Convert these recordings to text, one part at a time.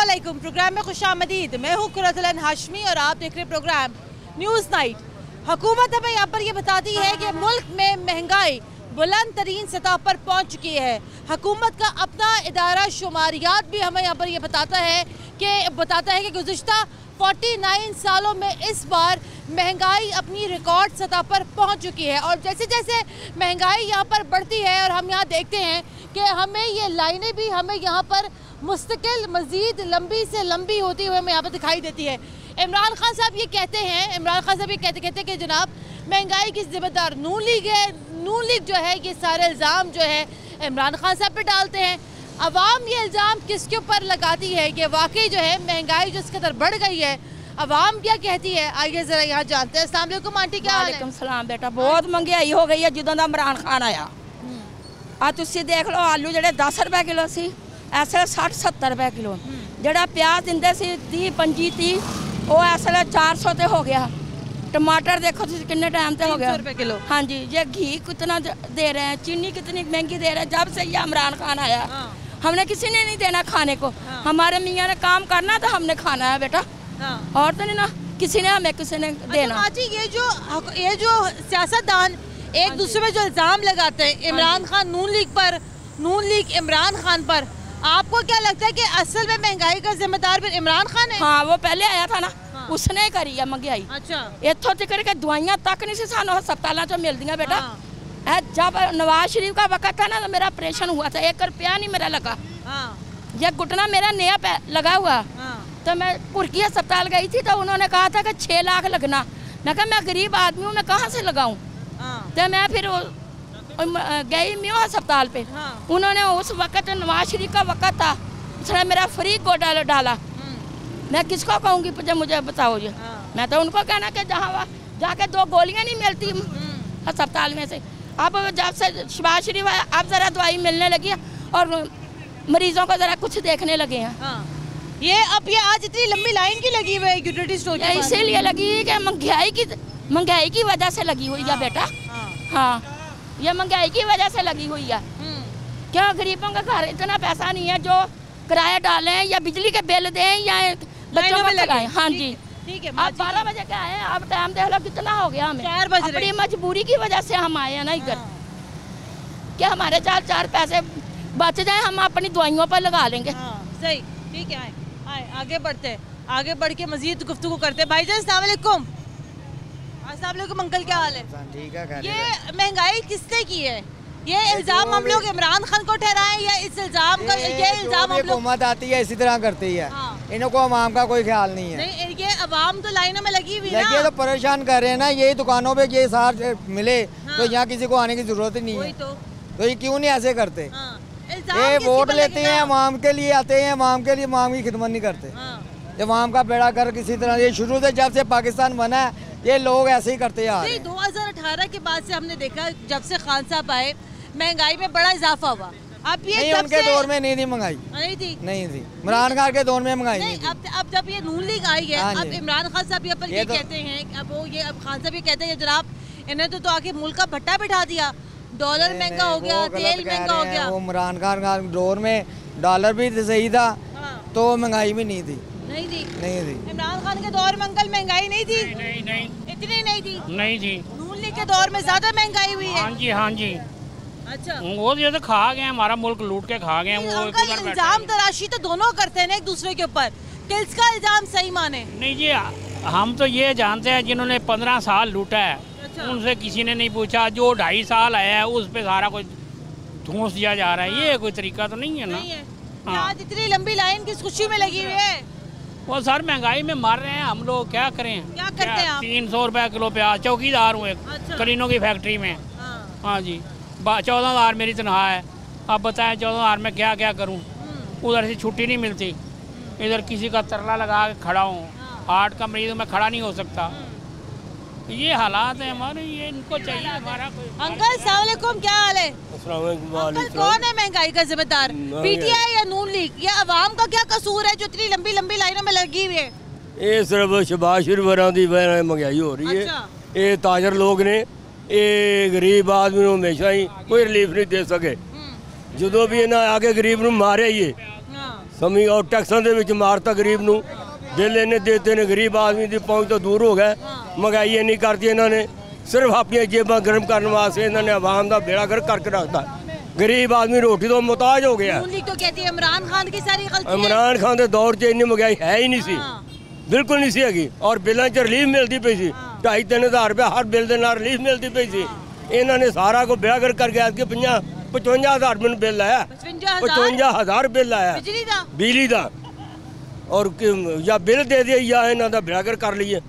अस्सलामुअलैकुम। प्रोग्राम में खुशामदीद। मैं हूँ कुरतुल हाशमी और आप देख रहे हैं प्रोग्राम न्यूज़ नाइट। हुकूमत हमें यहाँ पर ये बताती है कि मुल्क में महंगाई बुलंद तरीन सतह पर पहुँच चुकी है। हुकूमत का अपना इदारा शुमारियात भी हमें यहाँ पर ये बताता है कि गुज़िश्ता 49 सालों में इस बार महंगाई अपनी रिकॉर्ड सतह पर पहुंच चुकी है। और जैसे जैसे महंगाई यहाँ पर बढ़ती है और हम यहाँ देखते हैं कि हमें ये लाइनें भी हमें यहाँ पर मुस्तकिल मज़ीद लंबी से लंबी होती हुई हमें यहाँ पर दिखाई देती है। इमरान खान साहब ये कहते हैं कि जनाब महंगाई की ज़िम्मेदार नून लीग है। नून लीग जो है ये सारे इल्ज़ाम जो है इमरान खान साहब पे डालते हैं। अवाम ये इल्ज़ाम किसके ऊपर लगाती है कि वाकई जो है महंगाई जो इस कदर बढ़ गई है, अवाम क्या कहती है? आइए ज़रा यहाँ जानते हैं। अस्सलाम वालेकुम आंटी, क्या हाल है? वालेकुम सलाम बेटा। बहुत महंगाई हो गई है ਜਦੋਂ ਦਾ इमरान खान आया। आ तुसी देख लो आलू ਜਿਹੜੇ 10 रुपए किलो सी इस वे 60-70 रुपए किलो। ਜਿਹੜਾ प्याज ਦਿੰਦੇ ਸੀ 30-35 ਉਹ इस वे 400 ਤੇ हो गया। टमाटर देखो कितने टाइम से हो गया 300 रुपए किलो। हाँ जी, ये घी कितना दे रहे हैं, चीनी कितनी महंगी दे रहे हैं। जब से ये इमरान खान आया हमने किसी ने नहीं देना खाने को। हमारे मियाँ ने काम करना तो हमने खाना है बेटा, और तो नहीं ना किसी ने हमें किसी ने देना। अच्छा ये जो सियासतदान एक दूसरे में जो इल्ज़ाम लगाते हैं इमरान खान नून लीग इमरान खान पर, आपको क्या लगता है कि असल में महंगाई का जिम्मेदार फिर इमरान खान है? हाँ, वो पहले आया था ना, उसने ही करी है महंगाई। अच्छा, इतों तक के दवाइयां तक नहीं सानू हस्पतालों चो मिलदियां बेटा। जब नवाज शरीफ का वक्त था ना तो मेरा ऑपरेशन हुआ था, 1 रुपया नहीं मेरा लगा। ये घुटना मेरा नया लगा हुआ। तो मैं पुरकी अस्पताल गई थी तो उन्होंने कहा था कि 6 लाख लगना। मैं कहा मैं गरीब आदमी हूँ, मैं कहाँ से लगाऊं? तो मैं फिर गई म्यो अस्पताल पे। उन्होंने उस वक्त नवाज शरीफ का वक्त था, उसने मेरा फ्री गोटा डाला। मैं किसको कहूँगी मुझे बताओ जी। मैं तो उनको कहना कि जहाँ जाके 2 गोलियाँ नहीं मिलती अस्पताल में से। अब जब से शहबाज शरीफ आया अब ज़रा दवाई मिलने लगी है और मरीजों को ज़रा कुछ देखने लगे हैं। ये आज इतनी लंबी लाइन की लगी हुई है यूटिलिटी स्टोर की? इसीलिए लगी है कि महंगाई की वजह से लगी हुई है बेटा। हाँ, ये महंगाई की वजह से लगी हुई है। क्यों गरीबों का घर इतना पैसा नहीं है जो किराया डालें या बिजली के बिल दें या बच्चों को लगाएं। हाँ जी, ठीक है। आप 12 बजे के आए, अब टाइम देख लो कितना हो गया हमें। 4 बज रहे। अपनी मजबूरी की वजह से हम आए हैं ना इधर। क्या हमारे 4 पैसे बच जाए हम अपनी दवाइयों पर लगा लेंगे। सही, ठीक है। आए आगे बढ़ते हैं, आगे बढ़ के मजीद गुफ्तगू करते हैं। भाईजान अस्सलाम वालेकुम। अस्सलाम वालेकुम अंकल, क्या हाल है? ठीक है। ये महंगाई किसने की है? ये इल्जाम हम लोग इमरान खान को ठहराएं या इस इल्जाम का ये इल्जाम हम लोग? हुकूमत आती है इसी तरह करती है। इनको अवाम का कोई ख्याल नहीं है। नहीं, ये अवाम तो लाइनों में लगी हुई है, तो परेशान कर रहे हैं ना। यही दुकानों पे ये सार मिले तो यहाँ किसी को आने की जरूरत ही नहीं है। तो ये क्यों नहीं ऐसे करते? ये वोट लेते हैं, अवाम के लिए आते हैं, अवाम के लिए अवाम की खिदमत नहीं करते। अवाम का बेड़ा कर किसी तरह, ये शुरू से जब से पाकिस्तान बना है ये लोग ऐसे ही करते आ रहे हैं। 2018 के बाद से हमने देखा जब से खान साहब आए महंगाई में बड़ा इजाफा हुआ। अब ये नहीं, उनके दौर में नहीं थी महंगाई। नहीं थी इमरान खान के दौर में महंगाई नहीं थी। अब जब ये नून लीग आई है, अब इमरान खान साहब यहाँ पर ये कहते हैं, अब खान साहब ये कहते हैं जनाब इन्हें तो आके मुल्क का भट्टा बिठा दिया, डॉलर महंगा हो गया, तेल महंगा हो गया। वो इमरान खान का दौर में डॉलर भी सही था तो महंगाई भी नहीं थी। नहीं थी इमरान खान के दौर में अंकल महंगाई नहीं थी? नहीं इतनी नहीं थी। नून लीग के दौर में ज्यादा महंगाई हुई है। हाँ जी। अच्छा, वो ये तो खा गए, हमारा मुल्क लूट के खा गए। वो इल्जाम तराशी तो दोनों करते हैं एक दूसरे के ऊपर, किसका इल्जाम सही माने? नहीं जी, हम तो ये जानते हैं जिन्होंने 15 साल लूटा है। अच्छा। उनसे किसी ने नहीं पूछा। जो 2.5 साल आया है उस पे सारा कुछ ठूंस दिया जा रहा है। ये कोई तरीका तो नहीं है ना। आज इतनी लंबी लाइन किस खुशी में लगी हुई है? वो सर महंगाई में मर रहे हैं हम लोग, क्या करें? क्या करते हैं आप? 300 रुपए किलो प्याज। चौकीदार हूँ एक करीनों की फैक्ट्री में। हाँ जी, 14,000 मेरी तनख्वाह है। अब बताएं 14,000 में क्या क्या करूं? उधर से छुट्टी नहीं मिलती, इधर किसी का तरला लगा के खड़ा हूँ। हार्ट का मरीज में खड़ा नहीं हो सकता। ये हालात है हमारे, ये इनको चाहिए हमारा कोई। अंकल अस्सलाम वालेकुम, क्या हाल है? अंकल कौन है महंगाई का जिम्मेदार, पीटीआई या नून लीग? या अवाम का क्या कसूर है जो इतनी लंबी लंबी लाइनों में लगी हुई है? ये सिर्फ शहबाज शरीफ की वजह महंगाई हो रही है। ये ताजर लोग ने ये गरीब आदमी हमेशा ही कोई रिलीफ नहीं दे सके। जो भी इन्हें आके गरीब नूं मारे ये ਸਮੀ ਔਰ ਟੈਕਸਾਂ ਦੇ ਵਿੱਚ ਮਾਰਤਾ ਗਰੀਬ ਨੂੰ, ਬਿੱਲ ਇਹਨੇ ਦੇਤੇ ਨੇ, ਗਰੀਬ ਆਦਮੀ ਦੀ ਪਹੁੰਚ ਤੋਂ ਦੂਰ ਹੋ ਗਏ। ਮਹਿੰਗਾਈ ਇੰਨੀ ਕਰਤੀ ਇਹਨਾਂ ਨੇ, ਸਿਰਫ ਆਪਣੀਆਂ ਜੇਬਾਂ ਗਰਮ ਕਰਨ ਵਾਸਤੇ ਇਹਨਾਂ ਨੇ ਆਵਾਮ ਦਾ ਬੇੜਾ गर्क करके रखता। गरीब आदमी रोटी तो मुहताज हो गया। तो कहती है इमरान खान की सारी गलती है। इमरान खान के दौर च इन्नी महंगाई है ही नहीं सी, बिल्कुल नहीं सी हैगी। और बिलों च रिलीफ मिलती पई सी, 2.5-3 हज़ार रुपये हर बिल के नाल रिलीफ मिलती पई सी। इन्होंने सारा को बेड़ा गर्क करके आज के 55,000 मैंने बिल आया, 55,000 बिल आया बिजली का। और या बिल दे दिए या इन्हों का बेड़ा गर्क कर लीए।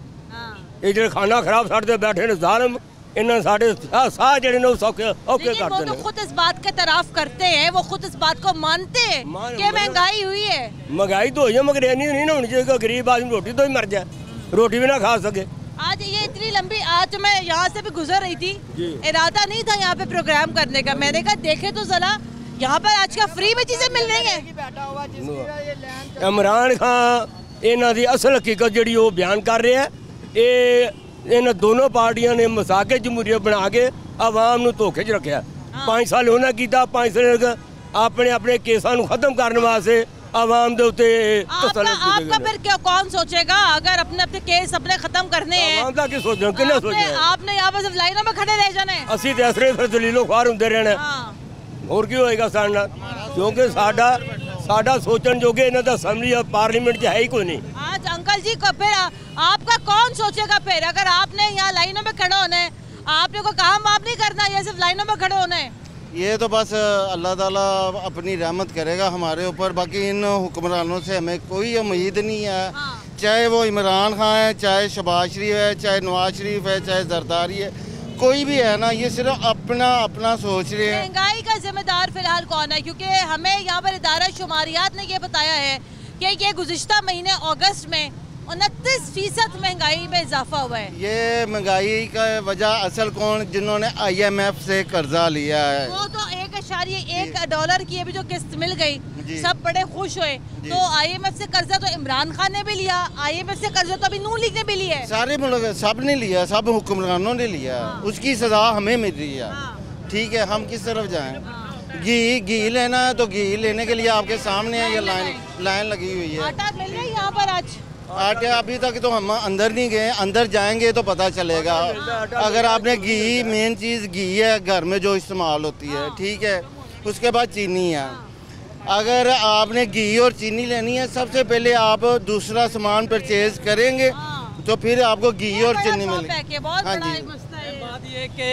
ये जो खाना खराब साढ़े बैठे ने जालिम, इन्होंने साढ़े साह जड़े ने सौखे औखे करते हैं। वो तो खुद इस बात का तराफ करते हैं, वो खुद इस बात को मानते हैं कि महंगाई हुई है। महंगाई तो हुई है मगर नहीं ना होनी चाहिए। गरीब आदमी रोटी तो ही मर जाए, रोटी भी ना खा सके। आज ये इतनी लंबी, आज मैं यहाँ से भी गुजर रही थी, इरादा नहीं था यहाँ पे प्रोग्राम करने का। मैंने कहा देखे तो जरा यहाँ पर आज का फ्री में चीजें मिल रही है। इमरान खान इन्हों की असल हकीकत जी वो बयान कर रहे हैं। ये इन दोनों पार्टियां ने मसाके जमहूरीयत बना के आवाम नूं धोखे च रखा। 5 साल उन्हें किया, 5 साल अपने अपने केसां नूं खत्म करने वास्ते आवाम दे उत्ते आपका फिर क्या कौन सोचेगा अगर अपने अपने केस अपने खत्म करने हैं? आवाम दा की सोचना, किन्ने सोचना? आपने यहाँ पर सिर्फ लाइनों में खड़े रह जाना है। असीं ते असरे फिर दलीलो ख्वार हुंदे रहना, और की होएगा साडे नाल? क्योंकि साडा सोचण जोगे इन्हां दा असैम्बली पार्लीमेंट च है ही कोई नहीं। आज अंकल जी को फिर आपका कौन सोचेगा फिर? अगर आपने यहाँ लाइनों में खड़े होना है, आपने को काम आप नहीं करना, ये सिर्फ लाइनों में खड़े होना है। ये तो बस अल्लाह ताला अपनी रहमत करेगा हमारे ऊपर। बाकी इन हुक्मरानों से हमें कोई उम्मीद नहीं है। चाहे वो इमरान खान है, चाहे शहबाज शरीफ है, चाहे नवाज शरीफ है, चाहे जरदारी है, कोई भी है ना, ये सिर्फ अपना अपना सोच रहे हैं। महंगाई का जिम्मेदार फिलहाल कौन है? क्योंकि हमें यहाँ पर इदारा शुमारियात ने ये बताया है कि ये गुज़िश्ता महीने अगस्त में 29% महंगाई में इजाफा हुआ है। ये महंगाई का वजह असल कौन, जिन्होंने IMF से कर्जा लिया है। वो तो $1.1 की अभी जो किस्त मिल गई, सब बड़े खुश हुए। तो IMF से कर्जा तो इमरान खान ने भी लिया, IMF से कर्जा तो अभी नून लीग ने भी लिया है। सारे मुल्क सब ने लिया, सब हुक्मरानों ने लिया। उसकी सजा हमें मिल रही है। ठीक है, हम किस तरफ जाएं? घी लेना है तो घी लेने के लिए आपके सामने है, ये लाइन लगी हुई है। आटा मिल रहा है यहाँ पर आज? आटा अभी तक तो हम अंदर नहीं गए, अंदर जाएंगे तो पता चलेगा। अगर आपने घी, मेन चीज़ घी है घर में जो इस्तेमाल होती है, ठीक है, उसके बाद चीनी है। अगर आपने घी और चीनी लेनी है, सबसे पहले आप दूसरा सामान परचेज करेंगे तो फिर आपको घी और चीनी मिलेगी। हाँ जी, बात ये कि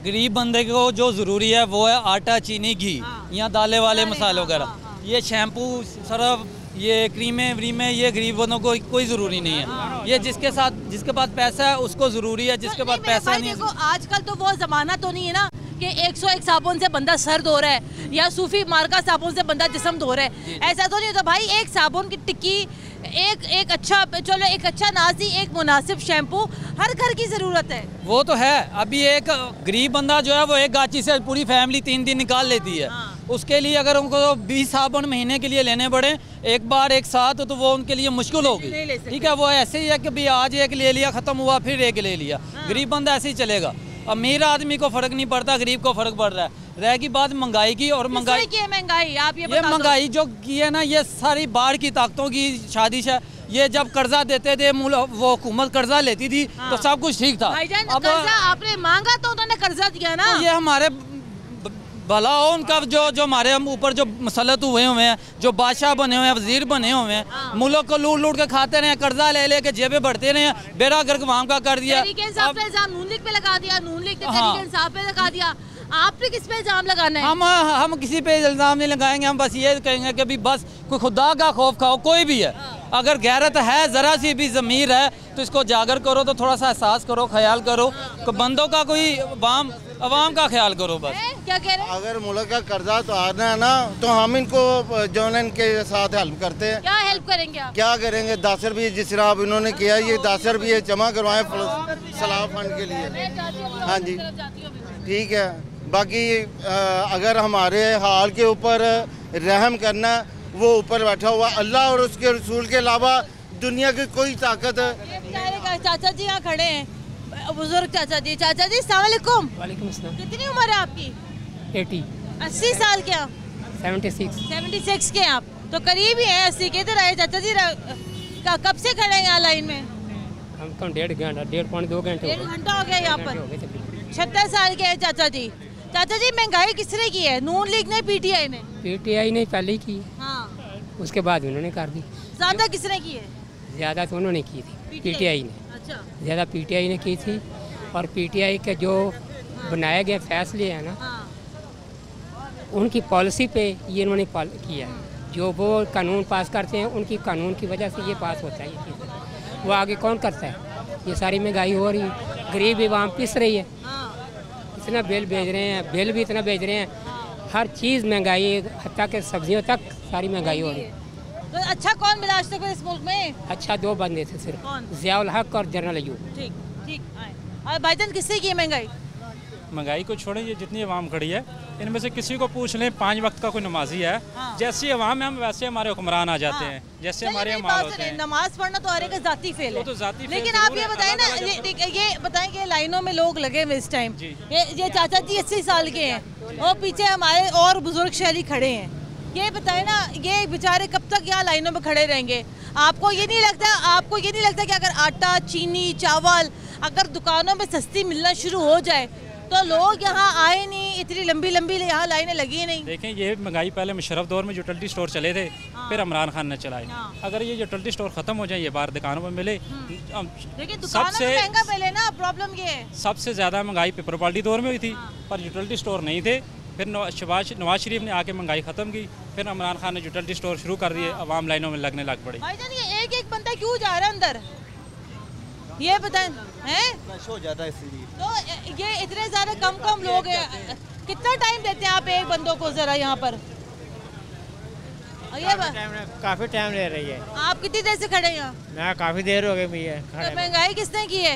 गरीब बंदे को जो ज़रूरी है वो है आटा, चीनी, घी, या दालें वाले मसाले वगैरह। ये शैम्पू, सर्फ, ये क्रीमें व्रीमें, ये गरीब बंदों को कोई ज़रूरी नहीं है। ये जिसके पास पैसा है उसको ज़रूरी है, जिसके पास पैसा नहीं है। आजकल तो वो ज़माना तो नहीं है ना कि 101 साबुन से बंदा सर धो रहा है या सूफी मार्का साबुन से बंदा जिस्म धो रहा है। ऐसा तो नहीं होता भाई। एक साबुन की टिक्की, एक अच्छा नाजी, एक मुनासिब शैम्पू हर घर की ज़रूरत है। वो तो है। अभी एक गरीब बंदा जो है वो एक गाची से पूरी फैमिली 3 दिन निकाल लेती है। उसके लिए अगर उनको 20 साबुन महीने के लिए लेने पड़े एक बार एक साथ, तो वो उनके लिए मुश्किल होगी। ठीक है, वो ऐसे ही है कि भाई आज एक ले लिया, ख़त्म हुआ, फिर एक ले लिया। गरीब बंदा ऐसे ही चलेगा। अमीर आदमी को फ़र्क नहीं पड़ता, गरीब को फ़र्क पड़ रहा है। रहेगी बात महंगाई की, और महंगाई की महंगाई आप ये महंगाई जो की है ना, ये सारी बाहर की ताकतों की साजिश है। ये जब कर्जा देते थे, वो हुकूमत कर्जा लेती थी तो सब कुछ ठीक था। अब आपने मांगा तो उन्होंने कर्जा दिया ना। ये हमारे भला हो उनका, जो हमारे ऊपर जो मसलत हुए हैं, जो बादशाह बने हुए हैं, वजीर बने हुए हैं, मुल्क को लूट के खाते रहे, कर्जा ले लेके जेबें बढ़ते रहे, बेड़ा गर्क वहाँ का कर दिया। नून लीग पे लगा दिया, नून लीग ने तहरीक इंसाफ पे लगा दिया। आपने किस पे इल्जाम लगाना है? हम किसी पे इल्जाम नहीं लगाएंगे। हम बस ये कहेंगे कि भी बस कोई खुदा का खौफ खाओ, कोई भी है, अगर गैरत है, ज़रा सी भी ज़मीर है, तो इसको जागर करो, तो थोड़ा सा एहसास करो, ख्याल करो, बंदों का कोई अवाम का ख्याल करो। बस क्या कह रहे हैं? अगर मुल्क का कर्जा उतारना है ना, तो हम इनको जो है इनके साथ हेल्प करते हैं। क्या हेल्प करेंगे आप? क्या करेंगे? 10 रुपये जिस तरह अब इन्होंने किया, ये 10 रुपये जमा करवाएं सलाह फंड के लिए। हाँ जी, ठीक है। बाकी अगर हमारे हाल के ऊपर रहम करना, वो ऊपर बैठा हुआ अल्लाह और उसके रसूल के अलावा दुनिया की कोई ताकत। चाचा जी यहाँ खड़े हैं, बुजुर्ग चाचा जी। चाचा जी अस्सलाम वालेकुम। वालेकुम अस्सलाम। कितनी उम्र है आपकी? 80 80 साल के आप? 76 76 के आप? तो करीब ही है 80 के। इधर आए चाचा जी, कब से खड़े हैं यहाँ लाइन में? हम तो 1.5 पौने 2 घंटे 1 घंटा हो गया यहाँ पर। 76 साल के हैं चाचा जी। चाचा जी महंगाई किसने की है? नून लीग ने, पीटीआई ने? पीटीआई ने पहले ही की, हाँ। उसके बाद उन्होंने कर दी। ज्यादा किसने की है? ज़्यादा तो उन्होंने की थी, पीटीआई ने। अच्छा। ज़्यादा पीटीआई ने की थी। और पीटीआई के जो बनाए गए फैसले हैं ना, उनकी पॉलिसी पे ये इन्होंने किया है। जो वो कानून पास करते हैं उनकी कानून की वजह से ये पास होता है ये चीज़। वो आगे कौन करता है? ये सारी महंगाई हो रही है, गरीब आवाम पिस रही है। इतना बिल भेज रहे हैं, बिल भी इतना भेज रहे हैं, हर चीज़ महंगाई, हत्ता के सब्जियों तक सारी महंगाई हो रही है। तो अच्छा कौन मिला आज तक इस मुल्क में? अच्छा 2 बंदे थे सिर्फ, ज़ियाउल हक और जनरल अयूब। ठीक ठीक। और भाईजान किससे की है महंगाई? महंगाई को छोड़ें, ये जितनी अवाम खड़ी है इनमें से किसी को पूछ लें 5 वक्त का कोई नमाजी है, जैसी अवाम है हम वैसे हमारे हुक्मरान आ जाते हैं, जैसे हमारे अमाल होते हैं। नमाज पढ़ना तो हर एक जाती फेल है, तो जाती फेल। लेकिन आप ये बताएं ना, ये बताएं कि लाइनों में लोग लगे हुए इस टाइम, ये चाचा जी 80 साल के हैं और पीछे हमारे और बुजुर्ग शहरी खड़े हैं। ये बताएं ना, ये बेचारे कब तक यहाँ लाइनों में खड़े रहेंगे? आपको ये नहीं लगता कि अगर आटा, चीनी, चावल अगर दुकानों में सस्ती मिलना शुरू हो जाए तो लोग यहाँ आए नहीं? इतनी लंबी यहाँ लाइनें लगी ही नहीं। देखें, ये महंगाई पहले मुशर्रफ दौर में यूटिलिटी स्टोर चले थे, फिर इमरान खान ने चलाए। अगर ये यूटिलिटी स्टोर खत्म हो जाए, ये बाहर दुकानों में मिले, सबसे महंगा मिले ना, प्रॉब्लम ये है। सबसे ज़्यादा महंगाई पेपर पॉलिटी दौर में हुई थी, पर यूटिलिटी स्टोर नहीं थे। फिर नवाज शरीफ ने आके महंगाई ख़त्म की, फिर इमरान खान ने यूटिलिटी स्टोर शुरू कर दिए, आवाम लाइनों में लगने लग पड़ी। एक बंदा क्यों जा रहा है अंदर, ये बताएं हैं? हो जाता है इसीलिए। तो ये इतने ज़्यादा कम लोग हैं, कितना टाइम देते हैं आप एक बंदों को जरा यहाँ पर? काफ़ी टाइम ले रही है। आप कितनी देर से खड़े हैं यहाँ? मैं काफ़ी देर हो गई भैया। तो महंगाई किसने की है?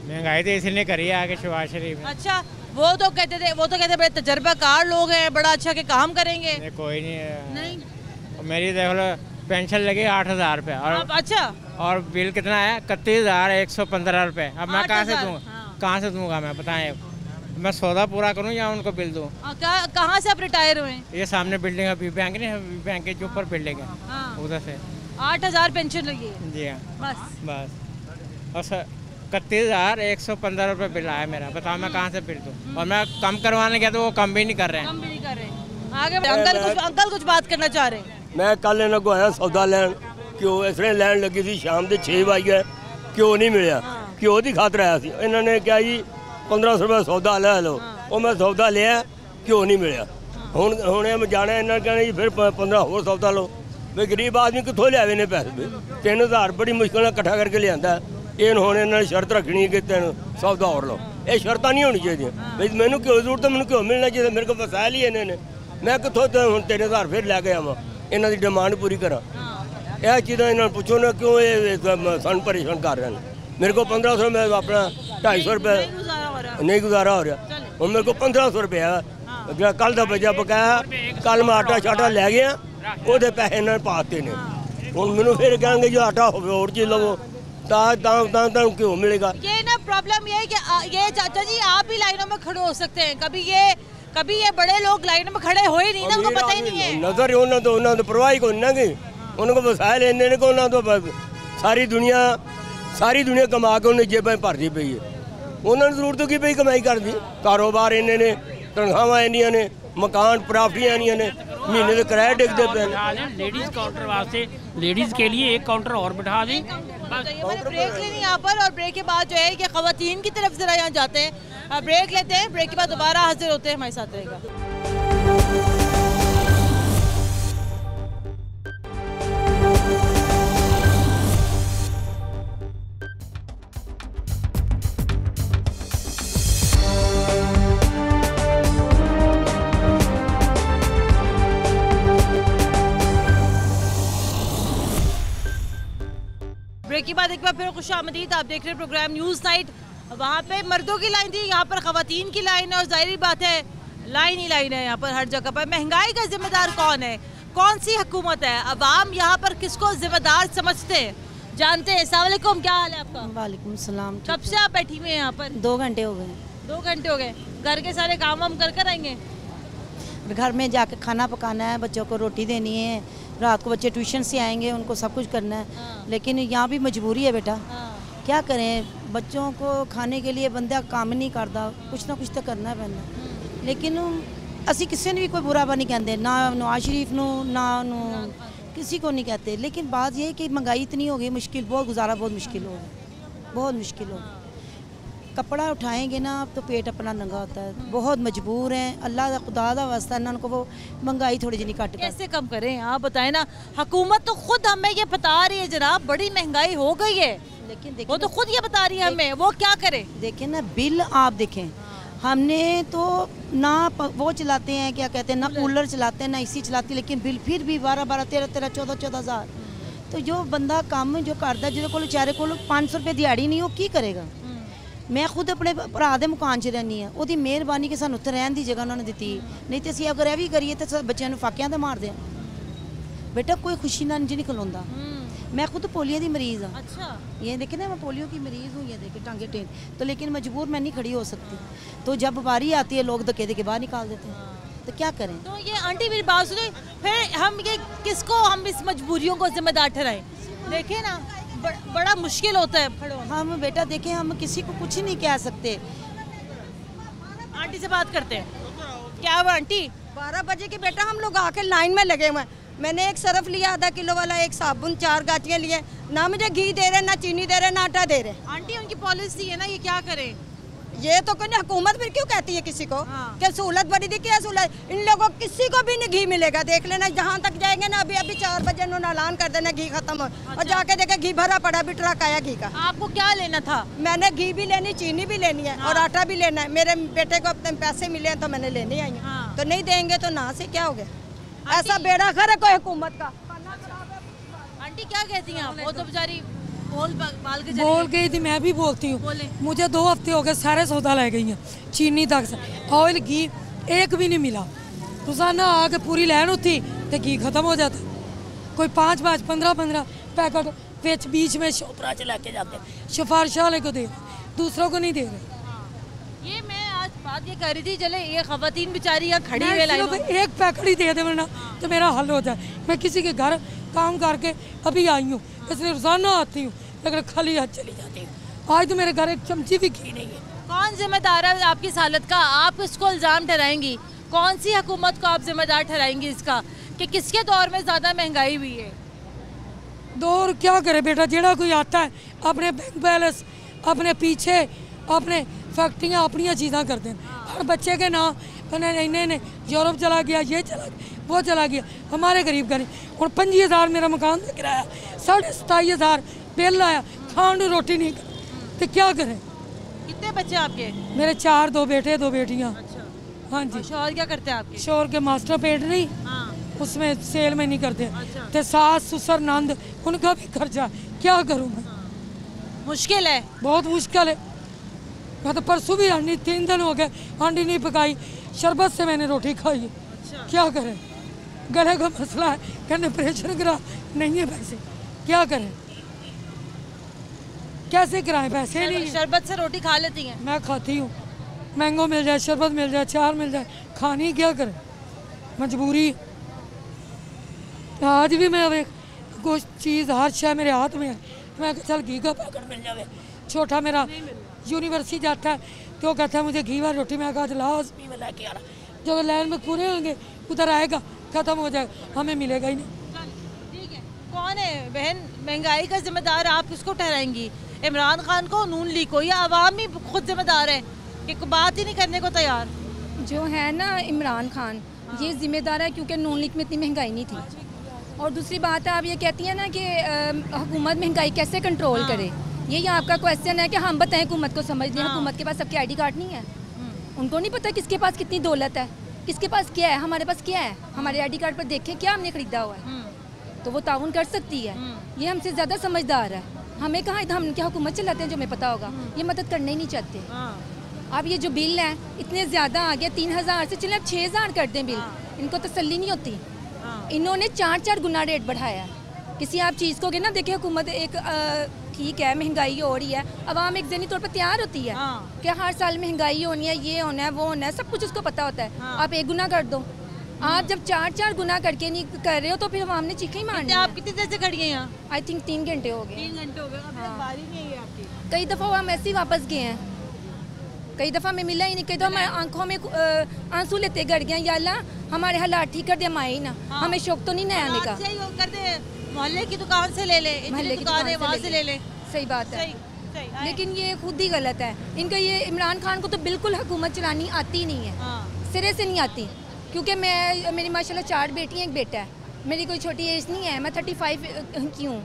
महंगाई तो इसलिए करी है आगे शहबाज शरीफ। अच्छा, वो तो कहते थे बड़े तजर्बाकार लोग हैं, बड़ा अच्छा के काम करेंगे। कोई नहीं, मेरी देख लो पेंशन लगी 8,000 रुपये। और अच्छा, और बिल कितना है? 31,115 रुपये। अब मैं कहाँ से दूंगा मैं, बताएं? मैं सौदा पूरा करूँ या उनको बिल दूँ? कहाँ से आप रिटायर हुए? ये सामने बिल्डिंग है, बैंक नहीं है, बैंक के ऊपर बिल्डिंग है, उधर से 8,000 पेंशन लगी है। जी हाँ, बस। और सर 31,115 रुपये बिल आया मेरा, बताओ मैं कहाँ से बिल दूँ? और मैं कम करवाने गया तो वो कम भी नहीं कर रहे हैं। आगे अंकल कुछ बात करना चाह रहे हैं। मैं कल इन्हों को आया सौदा लैन, घ्यो इसने लैन लगी थी शाम के 6 बजे, घ्यो नहीं मिले, घ्यो की खातर आया सी। इन्होंने क्या जी 1500 रुपये सौदा लै लो, वो मैं सौदा लिया, घ्यो नहीं मिले। हूँ जाना इन्होंने कहना जी फिर 15 होर सौदा लो। भाई गरीब आदमी कितों लिया ने पैसे? 3,000 बड़ी मुश्किल इकट्ठा करके लिया। ये हूँ इन्होंने शर्त रखनी है कि 3 सौदा और लो, ये शर्त नहीं होनी चाहिए। भाई मैंने घ्यो जरूरत, मैंने घ्यो मिलना चाहिए, मेरे को वसायल ही इन्होंने। मैं कितों हूँ 3,000 फिर लैके आवा, इन्हों की डिमांड पूरी करा। यह चीज़ा इन्होंने पूछो ना क्यों ये सन परेशान कर रहे हैं। मेरे को 1500 में अपना 250 रुपये नहीं गुजारा हो रहा, हूँ मेरे को 1500 रुपये है। कल का बजा पकाया, कल मैं आटा शाटा लै गया, वो पैसे इन्होंने पाते ने। हूँ मैनू फिर कहेंगे जो आटा हो और चीज़ लवो, क्यों मिलेगा? ये ना प्रॉब्लम ये है कि ये चाचा जी आप भी लाइनों में खड़े हो सकते हैं, कभी ये बड़े लोग लाइनों में खड़े हो ही नहीं ना, उनको पता ही नहीं है। नजर उन्होंने तो परवाह को ना कि उनको वसायल इन्ने को ना, तो सारी दुनिया कमा के उन्हें जेबें भरती पई है। उन्होंने जरूरत की पई कमाई कर दी, कारोबार इन्ने ने, तनख्वाह इन्नियां ने, मकान प्रॉपर्टियां इन्नियां ने, महीने के किराए डिगते पे। लेडीज काउंटर वास्ते लेडीज के लिए एक काउंटर और बिठा दें। ब्रेक लेनी यहाँ पर, और ब्रेक के बाद जो है कि खवातीन की तरफ जरा यहाँ जाते हैं, ब्रेक लेते हैं, ब्रेक के बाद दोबारा हाजिर होते हैं, हमारे साथ रहेगा। ब्रेक के बाद एक बार फिर खुशामदीद, आप देख रहे हैं प्रोग्राम न्यूज़ नाइट। वहाँ पे मर्दों की लाइन थी, यहाँ पर खवातीन की लाइन है, और जाहिर बात है लाइन ही लाइन है यहाँ पर हर जगह पर। महंगाई का जिम्मेदार कौन है, कौन सी हुकूमत है, अवाम यहाँ पर किसको जिम्मेदार समझते हैं, जानते हैं। अस्सलाम वालेकुम, क्या हाल है आपका? वालेकुम सलाम। कब से आप बैठी हुई हैं यहाँ पर? 2 घंटे हो गए। 2 घंटे हो गए। घर के सारे काम वाम कर आएंगे? घर में जाके खाना पकाना है, बच्चों को रोटी देनी है, रात को बच्चे ट्यूशन से आएंगे, उनको सब कुछ करना है, लेकिन यहाँ भी मजबूरी है बेटा, क्या करें। बच्चों को खाने के लिए बंदा काम नहीं करता, कुछ ना कुछ तो करना पैंदा। लेकिन असी किसी ने भी कोई बुरा नहीं कहते, ना नवाज शरीफ ना किसी को नहीं कहते। लेकिन बात यह है कि महंगाई इतनी हो गई, मुश्किल बहुत, गुजारा बहुत मुश्किल हो गया, बहुत मुश्किल हो गया। कपड़ा उठाएंगे ना तो पेट अपना नंगा होता है, बहुत मजबूर हैं। अल्लाह का खुदा का वास्ता ना उनको वो महंगाई थोड़ी जी घट कैसे कम करें, आप बताएं ना। हुकूमत तो खुद हमें ये बता रही है जनाब, बड़ी महंगाई हो गई है, लेकिन वो तो खुद ये बता रही है हमें, वो क्या करे। देखें ना बिल, आप देखें हमने तो ना वो चलाते हैं, क्या कहते हैं, ना कूलर चलाते हैं ना एसी चलाते, लेकिन बिल फिर भी 12-12, 13-13, 14-14 हज़ार। तो जो बंदा काम जो करता है, जिसको बेचारे को 500 रुपये दिहाड़ी नहीं, वो की करेगा। मैं खुद अपने भरा के मकान च रहनी है, वो मेहरबानी कि सानू उत्थे रहन दी जगह उन्होंने दी, नहीं तो असं अगर यह भी करिए तो बच्चों को फाकियां तो मारते हैं। बेटा कोई खुशी ना नहीं खलोंदा। मैं खुद पोलियो की मरीज़ हाँ। अच्छा। ये देखे ना, मैं पोलियो की मरीज़ हूँ, ये देखे टांगे टेन, तो लेकिन मजबूर मैं नहीं खड़ी हो सकती। तो जब बारी आती है लोग धक्के के बाहर निकाल देते हैं, तो क्या करें। तो ये आंटी मेरी बात सुने, फिर हम ये किसको हम इस मजबूरियों को जिम्मेदार ठहराएं। देखे ना बड़ा मुश्किल होता है। हम बेटा देखें, हम किसी को कुछ नहीं कह सकते। आंटी से बात करते हैं, क्या हुआ आंटी। 12 बजे के बेटा हम लोग आके लाइन में लगे हुए हैं। मैंने एक सरफ लिया आधा किलो वाला, एक साबुन, 4 गांठियाँ लिए, ना मुझे घी दे रहे, ना चीनी दे रहे, ना आटा दे रहे। आंटी उनकी पॉलिसी है ना, ये क्या करें। ये तो कहने हुकूमत फिर क्यों कहती है किसी को कि सहूलत बड़ी दी, क्या सहूलत। इन लोगों को किसी को भी नहीं घी मिलेगा, देख लेना जहाँ तक जाएंगे ना। अभी 4 बजे उन्होंने ऐलान कर देना घी खत्म हो। अच्छा। और जाके देखे घी भरा पड़ा, भी ट्रक आया घी का। आपको क्या लेना था। मैंने घी भी लेनी, चीनी भी लेनी है और आटा भी लेना है। मेरे बेटे को अपने पैसे मिले हैं तो मैंने लेने आई हूँ। तो नहीं देंगे तो ना से क्या हो गया। ऐसा बेड़ा खर है कोई हुकूमत का। आंटी क्या कहती हैं आप। वो तो बेचारी बोल गई थी, मैं भी बोलती हूँ। मुझे 2 हफ्ते हो गए, सारे सौदा ले गई हैं, चीनी तक से, ऑयल घी एक भी नहीं मिला। रोजाना आके पूरी लाइन होती तो घी खत्म हो जाता। कोई 5-5, 15-15 पैकेट बीच में शोपरा चला के जाते, सिफारिश वाले को दे, दूसरों को नहीं दे रहे। ये मैं आज बात ये कर रही थी, चले ये खवातीन बेचारी यहाँ खड़ी हुई लाइन में, एक पैकेट ही दे दे वरना तो मेरा हल हो जाए। मैं किसी के घर काम करके अभी आई हूँ, इसलिए रोजाना आती हूँ, लेकिन खाली हाथ चली जाती हूँ। आज तो मेरे घर एक चमची भी घी नहीं है। कौन जिम्मेदार है आपकी इस हालत का। आप इसको इल्ज़ाम ठहराएंगी, कौन सी हुकूमत को आप जिम्मेदार ठहराएंगी इसका कि किसके दौर में ज़्यादा महंगाई हुई है। दौर क्या करे बेटा, जेड़ा कोई आता है अपने बैंक बैलेंस, अपने पीछे अपने फैक्ट्रियाँ अपनी चीज़ां करते हैं। हर बच्चे के नाम इन्हें यूरोप चला गया, ये चला गया, वो चला गया। हमारे गरीब का नहीं। और 25,000 मेरा मकान का किराया, 27,500 बिल आया, खाने रोटी नहीं तो क्या करें। कितने बच्चे आपके। मेरे 4, 2 बेटे 2 बेटियाँ। अच्छा। हाँ जी। शौहर क्या करते हैं आपके। शौहर के मास्टर पेट नहीं। हाँ। उसमें सेल में नहीं करते। अच्छा। तो सास ससुर नंद उनका भी खर्चा, क्या करूँ मैं। मुश्किल है, बहुत मुश्किल है। मैं तो परसों भी आंटी 3 दिन हो गए, आंटी नहीं पकाई, शरबत से मैंने रोटी खाई। अच्छा। क्या करें, गले का मसला है, कहने प्रेशर गिरा, नहीं है पैसे, क्या करें, कैसे कराएं, पैसे नहीं। शरबत से रोटी खा लेती हैं। मैं खाती हूँ, मैंगो मिल जाए, शरबत मिल जाए, चार मिल जाए, खानी क्या करें, मजबूरी। आज भी मैं अब एक कुछ चीज़ हर शय मेरे हाथ में है, मैं चल घी का पैकेट मिल जाए। छोटा मेरा यूनिवर्सिटी जाता है तो कहता है मुझे घी वाली रोटी, मैं कहा लाजमी में लेके आ रहा। जब लाइन में पूरे होंगे उधर आएगा, ख़त्म हो जाएगा, हमें मिलेगा ही नहीं। ठीक है, कौन है बहन महंगाई का जिम्मेदार आप किसको ठहराएंगी। इमरान खान को, नून लीग को, या आवाम ही खुद जिम्मेदार है कि बात ही नहीं करने को तैयार। जो है ना इमरान खान, ये जिम्मेदार है क्योंकि नून लीग में इतनी महंगाई नहीं थी। और दूसरी बात है, आप ये कहती हैं ना कि हुकूमत महंगाई कैसे कंट्रोल करे, यही आपका क्वेश्चन है कि हम बताएं हुकूमत को समझ लें। हुकूमत के पास सबके ID कार्ड नहीं है, उनको नहीं पता किसके पास कितनी दौलत है, किसके पास क्या है। हमारे पास क्या है, हमारे ID कार्ड पर देखें क्या हमने खरीदा हुआ है, तो वो ताउन कर सकती है। ये हमसे ज़्यादा समझदार है। हमें कहाँ, हम क्या हुकूमत चलाते हैं जो हमें पता होगा, ये मदद करना ही नहीं चाहते। अब ये जो बिल है इतने ज़्यादा आ गया, 3,000 से चले अब 6,000 कर दें बिल, इनको तसल्ली नहीं होती। इन्होंने 4-4 गुना रेट बढ़ाया। किसी आप चीज़ को ना देखे, हुकूमत एक ठीक है महंगाई हो रही है, आवाम एक ज़हनी तौर पर तैयार होती है कि हर साल महंगाई होनी है, ये होना है, वो होना है, सब कुछ उसको पता होता है। आप 1 गुना कर दो, आप जब 4-4 गुना करके नहीं कर रहे हो तो फिर हमने चीखें ही मारनी है। आप कितनी देर से खड़ी हैं यहाँ? आई थिंक 3 घंटे हो गए। 3 घंटे हो गए, अभी तक बारी नहीं आई है आपकी? कई दफ़ा हम ऐसे ही वापस गए हैं, कई दफ़ा मैं मिला ही नहीं, कई दफ़ा हमारे आंखों में आंसू लेते गड़ गए, या अल्लाह हमारे हालात ठीक कर दे, हम आए ही ना। हमें शौक तो नहीं नया आने का। कर दे, मोहल्ले की दुकान से ले ले, मोहल्ले की दुकान है वहाँ से ले ले। सही बात है, लेकिन ये खुद ही गलत है इनका। ये इमरान खान को तो बिल्कुल हुकूमत चलानी आती नहीं है, सिरे से नहीं आती। क्योंकि मेरी माशाल्लाह 4 बेटियाँ 1 बेटा है, मेरी कोई छोटी एज नहीं है, मैं 35 की हूँ।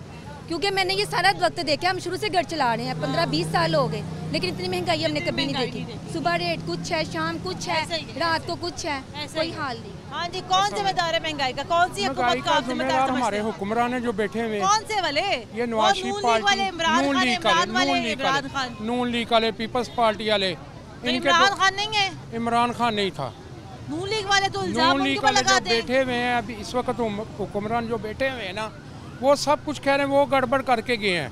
क्योंकि मैंने ये सारा वक्त देखा, हम शुरू से घर चला रहे हैं, 15-20 साल हो गए, लेकिन इतनी महंगाई हमने कभी नहीं देखी। सुबह रेट कुछ है, शाम कुछ है, रात को कुछ है, कोई हाल नहीं। हाँ जी, कौन जिम्मेदार है महंगाई का? कौन सी हुकूमत का जिम्मेदार? हमारे हुक्मरान है जो बैठे हुए। कौन से वाले? ये नवाज शरीफ पार्टी, नून लीग वाले, पीपल्स पार्टी वाले। इमरान खान नहीं है? इमरान खान नहीं था। नून लीग वाले तो इल्जाम उनके ऊपर लगाते हैं। बैठे हुए हैं अभी इस वक्त हुक्मरान जो बैठे हुए हैं ना, वो सब कुछ कह रहे हैं वो गड़बड़ करके गए हैं।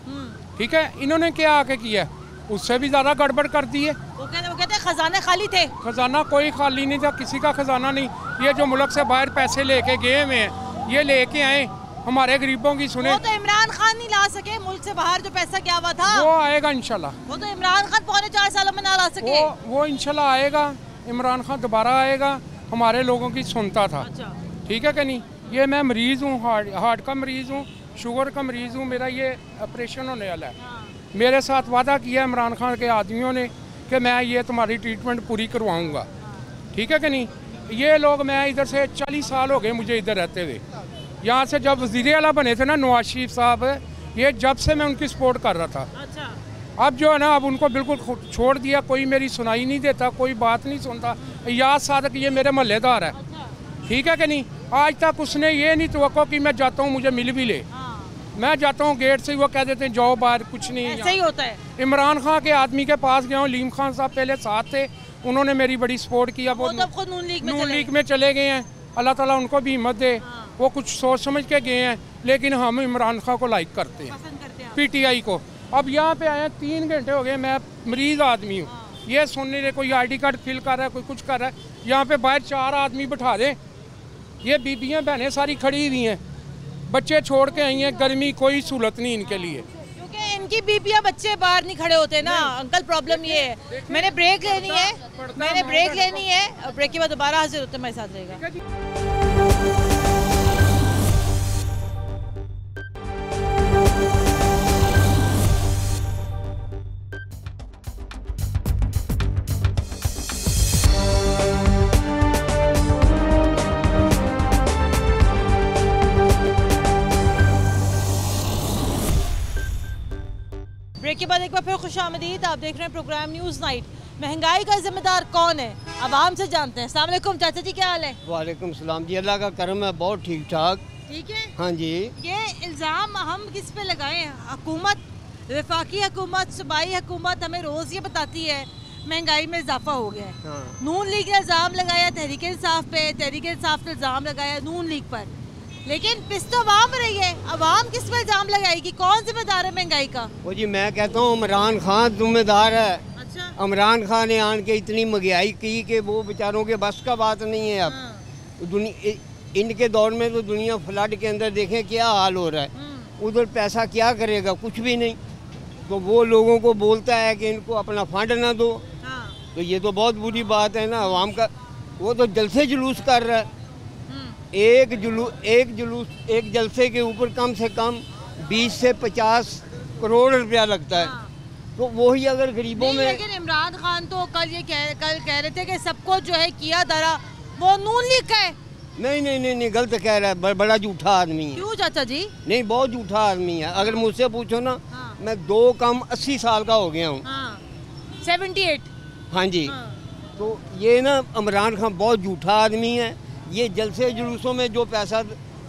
ठीक है, इन्होंने क्या आके किया? उससे भी ज्यादा गड़बड़ कर दी है। वो कहते हैं खजाने खाली थे। खजाना कोई खाली नहीं था, किसी का खजाना नहीं। ये जो मुल्क से बाहर पैसे लेके गए हुए हैं, ये लेके आए हमारे गरीबों की सुने। वो तो इमरान खान नहीं ला सके, मुल्क से बाहर जो पैसा गया हुआ था वो आएगा इंशाल्लाह। वो तो इमरान खान 4.25 सालों में ना ला सके। वो इंशाल्लाह आएगा, इमरान खान दोबारा आएगा, हमारे लोगों की सुनता था। ठीक है कि नहीं? ये मैं मरीज़ हूँ, हार्ट का मरीज़ हूँ, शुगर का मरीज़ हूँ, मेरा ये ऑपरेशन होने वाला है। मेरे साथ वादा किया इमरान खान के आदमियों ने कि मैं ये तुम्हारी ट्रीटमेंट पूरी करवाऊँगा। ठीक है कि नहीं? ये लोग, मैं इधर से 40 साल हो गए मुझे इधर रहते हुए। यहाँ से जब वज़ीर आला बने थे ना नवाज शरीफ साहब, ये जब से मैं उनकी सपोर्ट कर रहा था। अब जो है ना, अब उनको बिल्कुल छोड़ दिया, कोई मेरी सुनाई नहीं देता, कोई बात नहीं सुनता। याद सादक ये मेरे मोहल्लेदार है। ठीक है कि नहीं? आज तक उसने ये नहीं तवक्को कि मैं जाता हूँ मुझे मिल भी ले। मैं जाता हूँ गेट से, वो कह देते हैं जाओ बाहर, कुछ नहीं। ऐसे ही होता है। इमरान खान के आदमी के पास गया हूँ, लीम खान साहब पहले साथ थे, उन्होंने मेरी बड़ी सपोर्ट किया। वो तो खुद नून लीग में चले गए हैं, अल्लाह ताला उनको भी हिम्मत दे। वो कुछ सोच समझ के गए हैं, लेकिन हम इमरान खान को लाइक करते हैं, PTI को। अब यहाँ पे आए 3 घंटे हो गए, मैं मरीज आदमी हूँ, ये सुन नहीं रहे। कोई ID कार्ड फिल कर रहा है, कोई कुछ कर रहा है। यहाँ पे बाहर 4 आदमी बिठा दें, ये बीबियाँ बहनें सारी खड़ी हुई हैं, बच्चे छोड़ के आई हैं, गर्मी कोई सहूलत नहीं इनके लिए। क्योंकि इनकी बीबियाँ बच्चे बाहर नहीं खड़े होते ना अंकल, प्रॉब्लम ये है। मैंने ब्रेक लेनी है, और ब्रेक के बाद दोबारा हाजिर होते मेरे साथ रहेगा। ब्रेक के बाद एक बार फिर खुशामदीद। आप देख रहे हैं प्रोग्राम न्यूज़ नाइट। महंगाई का जिम्मेदार कौन है, आवाम से जानते हैं। अस्सलाम वालेकुम चाचा जी, क्या हाल है? वालेकुम सलाम जी, अल्लाह का करम है, बहुत ठीक ठाक। ठीक है। हाँ जी। ये इल्ज़ाम हम किस पे लगाए हैं? हुकूमत, वफाकी हुकूमत, सूबाई हुकूमत हमें रोज़ ये बताती है महंगाई में इजाफा हो गया है। हाँ। नून लीग ने इल्ज़ाम लगाया तहरीक इंसाफ पे, तहरीक इंसाफ ने इल्ज़ाम लगाया नून लीग पर, लेकिन पिस तो अवाम रही है। अवाम किस पे इल्जाम लगाएगी? कौन जिम्मेदार है महंगाई का? वो जी मैं कहता हूँ इमरान खान जिम्मेदार है। अच्छा। इमरान खान ने आन के इतनी महंगाई की कि वो बेचारों के बस का बात नहीं है। अब इनके दौर में तो दुनिया फ्लड के अंदर देखें क्या हाल हो रहा है, उधर पैसा क्या करेगा, कुछ भी नहीं। तो वो लोगों को बोलता है कि इनको अपना फंड ना दो। तो ये तो बहुत बुरी बात है ना अवाम का। वो तो जलसे जुलूस कर रहा है, एक जलसे के ऊपर कम से कम 20 से 50 करोड़ रुपया लगता है। तो वही अगर गरीबों में। लेकिन इमरान खान तो कल कह रहे थे कि सबको जो है किया धरा वो नून लीग का है। नहीं गलत कह रहा है, बड़ा झूठा आदमी है। क्यों चाचा जी? नहीं, बहुत झूठा आदमी है। अगर मुझसे पूछो ना, मैं 2 कम 80 साल का हो गया हूँ। 78। हाँ जी। तो ये ना इमरान खान बहुत झूठा आदमी है। ये जलसे जुलूसों में जो पैसा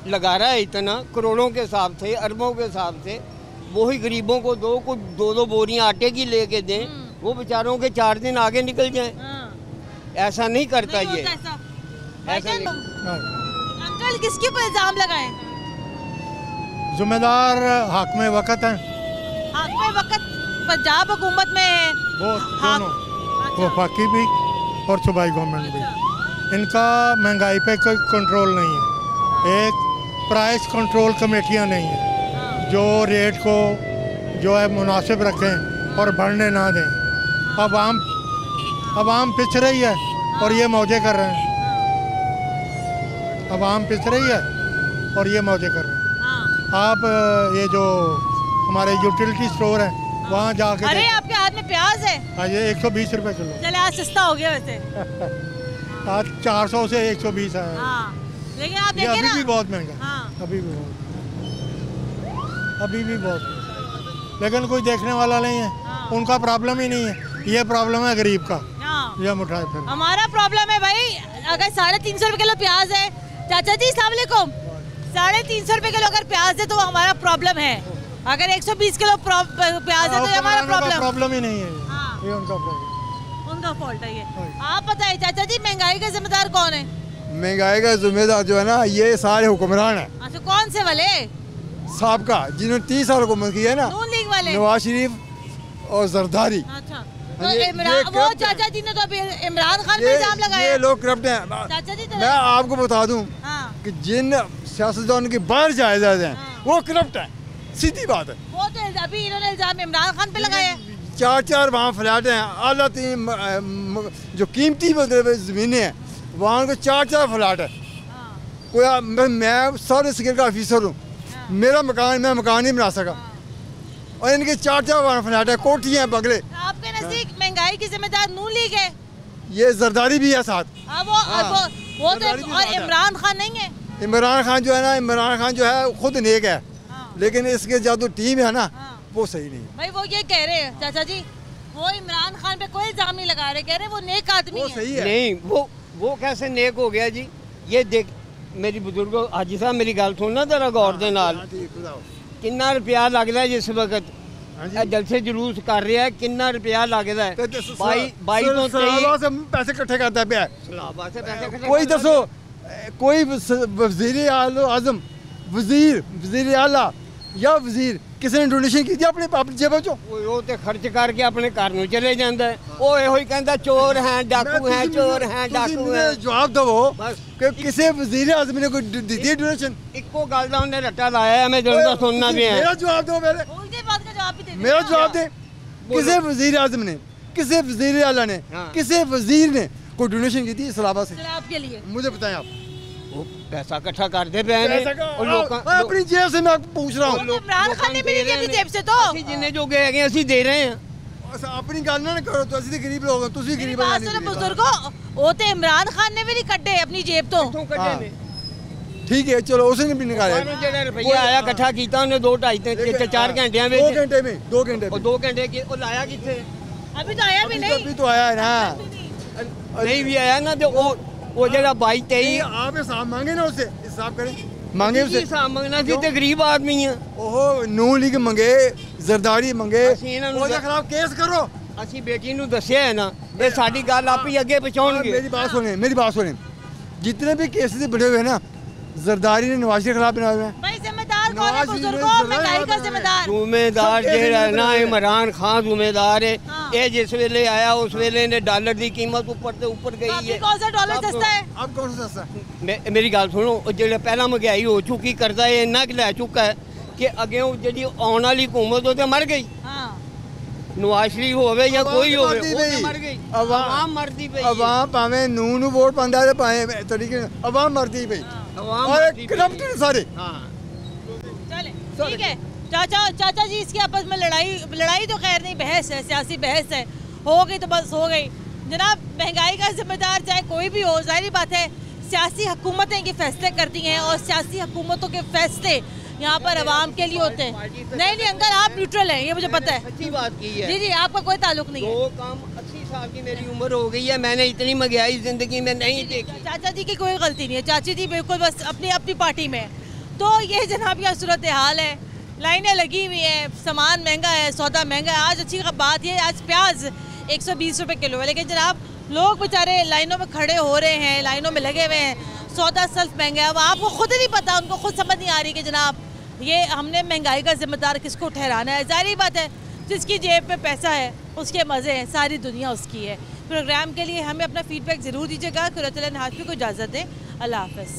लगा रहा है, इतना करोड़ों के हिसाब से, अरबों के हिसाब से, वही गरीबों को 2 बोरियां आटे की लेके दें, वो बेचारों के 4 दिन आगे निकल जाएं। ऐसा नहीं करता ये। ऐसा नहीं। अंकल किसके ऊपर इल्जाम लगाएं? जिम्मेदार हाकिम वक्त है। हाकिम वक्त पंजाब हुकूमत में है वो दोनों, वफाकी भी और सूबाई गवर्नमेंट भी। इनका महंगाई पे कोई कंट्रोल नहीं है। एक प्राइस कंट्रोल कमेटियां नहीं है जो रेट को जो है मुनासिब रखें और बढ़ने ना दें। अवाम पिछ रही है और ये मौजे कर रहे हैं। अवाम पिछ रही है और ये मौजे कर रहे हैं। आप ये जो हमारे यूटिलिटी स्टोर है वहाँ जाके, अरे आपके हाथ में प्याज है? हाँ, ये 120 रुपए किलो। चले आज सस्ता हो गया वैसे। आज 400 से 120 है। लेकिन आप देखिए अभी ना, भी बहुत महंगा। अभी भी बहुत, लेकिन कोई देखने वाला नहीं है। उनका प्रॉब्लम ही नहीं है, ये प्रॉब्लम है गरीब का। ये मुठाई फिर हमारा प्रॉब्लम है भाई। अगर 350 रुपए किलो प्याज है, चाचा जी अस्सलाम वालेकुम, 350 रुपए किलो अगर प्याज है तो हमारा प्रॉब्लम है। अगर 120 किलो प्याज है तो हमारा प्रॉब्लम ही नहीं है। ये उनका फॉल्ट है। ये आप बताइए चाचा जी, महंगाई का जिम्मेदार कौन है? महंगाई का जिम्मेदार जो है ना, ये सारे हुक्मरान है। अच्छा, कौन से वाले? साहबका, जिन्होंने 30 साल हुकूमत की है ना, नून लीग वाले, नवाज शरीफ और जरदारी। अच्छा, तो वो चाचा जी ने तो अभी इमरान खान पे इल्जाम लगाया। ये लोग करप्ट हैं। चाचा जी मैं आपको बता दूं कि जिन सियासतदानों की बाहर जायदाद हैं वो करप्ट हैं, सीधी बात है। वो तो अभी इन्होंने इल्जाम इमरान खान पे लगाया। 4 वहाँ फ्लैट हैं, आला जो कीमती ज़मीनें हैं वहाँ को 4 फ्लैट है। कोई मैं सब स्किल का ऑफिसर हूँ, मेरा मकान मैं मकान नहीं बना सका और इनके 4 फ्लैट है, कोठियाँ हैं, बंगले। आपके नजदीक महंगाई की जिम्मेदार नून लीग है? ये जरदारी भी है साथ। वो तो और इमरान खान नहीं है। इमरान खान जो है ना, इमरान खान जो है खुद नेक है, लेकिन इसके जो टीम है ना वो सही नहीं है। भाई वो ये कह रहे हैं चाचा जी, वो इमरान खान पे कोई इल्जाम नहीं लगा रहे, कह रहे वो नेक आदमी है। सही है। नहीं, वो कैसे नेक हो गया जी? ये देख मेरी बुजुर्गो, हाजी साहब मेरी गल सुनना जरा गौर दे नाल। कितना रुपया लगता है जिस वक्त जलसे जुलूस कर रहा है, कितना रुपया लगता है? 22 तो पैसे इकट्ठे करता है। कोई दसो, कोई वजीर आजम, वजीर आला या वजीर किसी ने डोनेशन की थी अपने जेब चो? वो तो खर्च करके अपने घर में चले जाता है। वो यो कहता चोर हैं, डाकू हैं, चोर हैं, डाकू हैं। जवाब दो कि किसी वजीर आजम ने कोई दी थी डोनेशन? इको गल का उन्हें रट्टा लाया है, मैं जरूर सुनना भी है। मेरा जवाब दो, मेरा जवाब दे। किसी वजीर आजम ने, किसी वजीर आला ने, किसी वजीर ने कोई डोनेशन की थी इस्लामाबाद से? आपके लिए मुझे बताएं आप। पैसा इकट्ठा करते पे अपनी जेब से मैं पूछ रहा हूँ। इमरान खान ने मेरी अपनी जेब से तो जिन्हें जो गए असि दे रहे हैं। अपनी गल ना करो, तो असि गरीब लोग हैं, तुसी गरीब हैं। बुजुर्गो, वो तो इमरान खान ने भी नहीं कड्डे अपनी जेब तो। ठीक है, चलो उसने भी निकाला। रुपया आया इकट्ठा किया उन्हें 2-4 घंटे में। 2 घंटे की लाया कितने? अभी तो आया भी नहीं। अभी तो आया है ना, नहीं भी आया ना। तो वो जरा 22-23 आप हिसाब मांगे ना, उससे हिसाब करें, मांगे उससे हिसाब मांगना सी ते गरीब आदमी है। ओहो, नून लीग मंगे, जरदारी मंगे, ਉਹਦੇ ਖਿਲਾਫ केस करो। ਅਸੀਂ बेटी ਨੂੰ ਦੱਸਿਆ है ना, ये साडी गल आप ही आगे पहुंचाएंगे। मेरी बात सुने, जितने भी केसेस बने हुए हैं ना, जरदारी ने नवाज के खिलाफ बनाए हुए हैं। भाई जिम्मेदार कौन है बुजुर्गों? महंगाई का जिम्मेदार जिम्मेदार जेड़ा है ना, इमरान खान जिम्मेदार है। ये जिस वेले आया उस वेले ने डॉलर की कीमत ऊपर से ऊपर गई है। कौन सा डॉलर सस्ता है? अब कौन सा सस्ता है? मेरी गल सुनो, जेड़ा पहला महंगाई हो चुकी करदा है इन्ना कि लै चुका है कि अगे जी आने वाली हुकूमत तो मर गई। नवाज शरीफ होवे या कोई होवे, वो मर गई। अवाम मरदी पई। अवाम भावें नून नूं वोट पांदा है, भावें तरीके अवाम मरदी पई। और करप्ट सारे। ठीक है चाचा जी, इसकी आपस में लड़ाई तो खैर नहीं, बहस है, सियासी बहस है, हो गई तो बस हो गई जनाब। महंगाई का जिम्मेदार चाहे कोई भी हो, जाहिर बात है सियासी हुकूमतें ये फैसले करती हैं और सियासी हुकूमतों के फैसले यहाँ पर आवाम के लिए होते हैं। नहीं अंकल, आप न्यूट्रल हैं, ये मुझे पता है। अच्छी बात की है जी, आपका कोई ताल्लुक नहीं है। 80 साल की मेरी उम्र हो गई है, मैंने इतनी महंगाई जिंदगी में नहीं देखी। चाचा जी की कोई गलती नहीं है, चाची जी बिल्कुल बस अपनी पार्टी में। तो ये जनाब यह सूरत हाल है, लाइनें लगी हुई हैं, सामान महंगा है, सौदा महंगा है। आज अच्छी बात ये, आज प्याज 120 रुपये किलो है, लेकिन जनाब लोग बेचारे लाइनों में खड़े हो रहे हैं, लाइनों में लगे हुए हैं, सौदा सल्फ महंगा है। अब आपको खुद नहीं पता, उनको खुद समझ नहीं आ रही कि जनाब ये हमने महंगाई का जिम्मेदार किसको ठहराना है। जाहिर बात है जिसकी जेब में पैसा है उसके मज़े हैं, सारी दुनिया उसकी है। प्रोग्राम के लिए हमें अपना फीडबैक ज़रूर दीजिएगा। कुरतुल हाशमी को इजाज़त दें, अल्लाह हाफ़िज़।